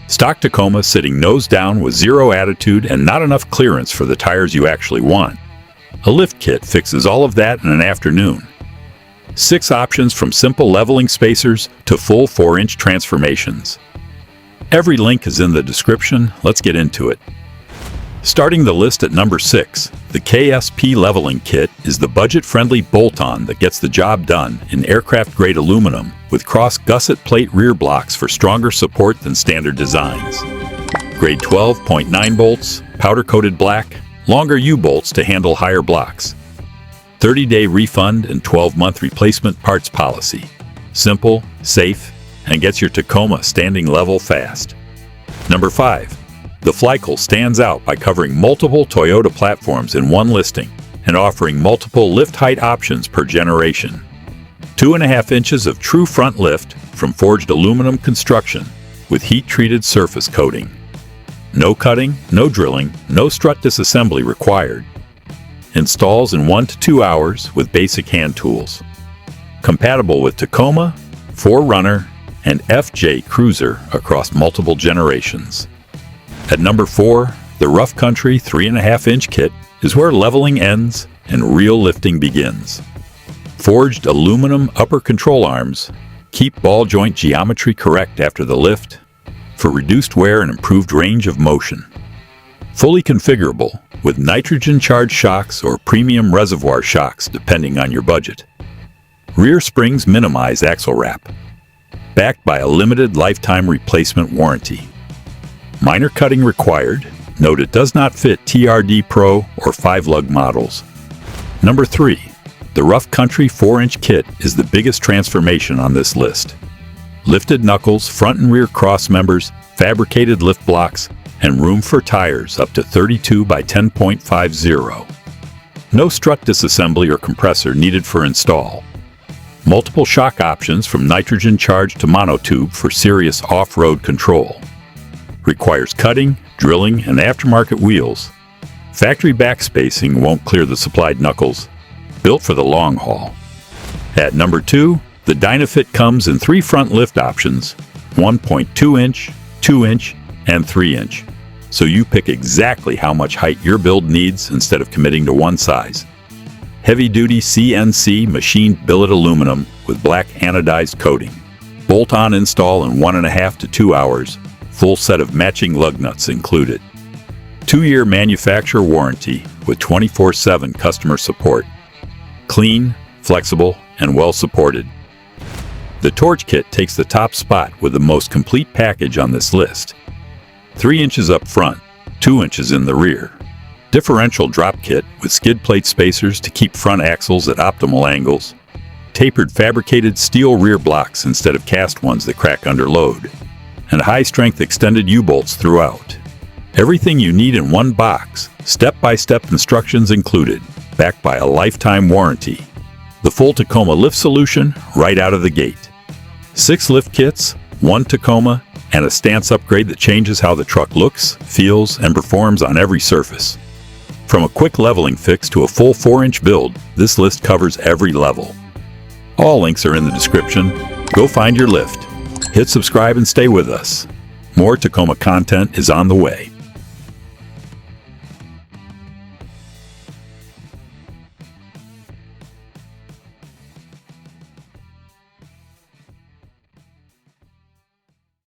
Stock Tacoma sitting nose down with zero attitude and not enough clearance for the tires you actually want. A lift kit fixes all of that in an afternoon. 6 options from simple leveling spacers to full 4-inch transformations. Every link is in the description. Let's get into it. Starting the list at number 6, the KSP Leveling Kit is the budget-friendly bolt-on that gets the job done in aircraft-grade aluminum with cross-gusset plate rear blocks for stronger support than standard designs. Grade 12.9 bolts, powder-coated black, longer U-bolts to handle higher blocks. 30-day refund and 12-month replacement parts policy. Simple, safe, and gets your Tacoma standing level fast. Number 5. The FLYCLE stands out by covering multiple Toyota platforms in one listing and offering multiple lift height options per generation. 2.5 inches of true front lift from forged aluminum construction with heat-treated surface coating. No cutting, no drilling, no strut disassembly required. Installs in 1 to 2 hours with basic hand tools. Compatible with Tacoma, 4Runner, and FJ Cruiser across multiple generations. At number 4, the Rough Country 3.5-inch kit is where leveling ends and real lifting begins. Forged aluminum upper control arms keep ball joint geometry correct after the lift for reduced wear and improved range of motion. Fully configurable with nitrogen-charged shocks or premium reservoir shocks depending on your budget. Rear springs minimize axle wrap. Backed by a limited lifetime replacement warranty. Minor cutting required. Note it does not fit TRD Pro or 5-lug models. Number 3. The Rough Country 4-inch kit is the biggest transformation on this list. Lifted knuckles, front and rear cross members, fabricated lift blocks, and room for tires up to 32 by 10.50. No strut disassembly or compressor needed for install. Multiple shock options from nitrogen-charged to monotube for serious off-road control. Requires cutting, drilling, and aftermarket wheels. Factory back spacing won't clear the supplied knuckles. Built for the long haul. At number 2, the Dynofit comes in 3 front lift options, 1.2-inch, 2-inch, and 3-inch. So you pick exactly how much height your build needs instead of committing to one size. Heavy-duty CNC machined billet aluminum with black anodized coating. Bolt-on install in 1.5 to 2 hours. Full set of matching lug nuts included. 2-year manufacturer warranty with 24/7 customer support. Clean, flexible, and well supported. The Torch Kit takes the top spot with the most complete package on this list. 3 inches up front, 2 inches in the rear. Differential drop kit with skid plate spacers to keep front axles at optimal angles. Tapered fabricated steel rear blocks instead of cast ones that crack under load. And high-strength extended U-bolts throughout. Everything you need in one box, step-by-step instructions included, backed by a lifetime warranty. The full Tacoma lift solution right out of the gate. 6 lift kits, 1 Tacoma, and a stance upgrade that changes how the truck looks, feels, and performs on every surface. From a quick leveling fix to a full 4-inch build, this list covers every level. All links are in the description. Go find your lift. Hit subscribe and stay with us. More Tacoma content is on the way.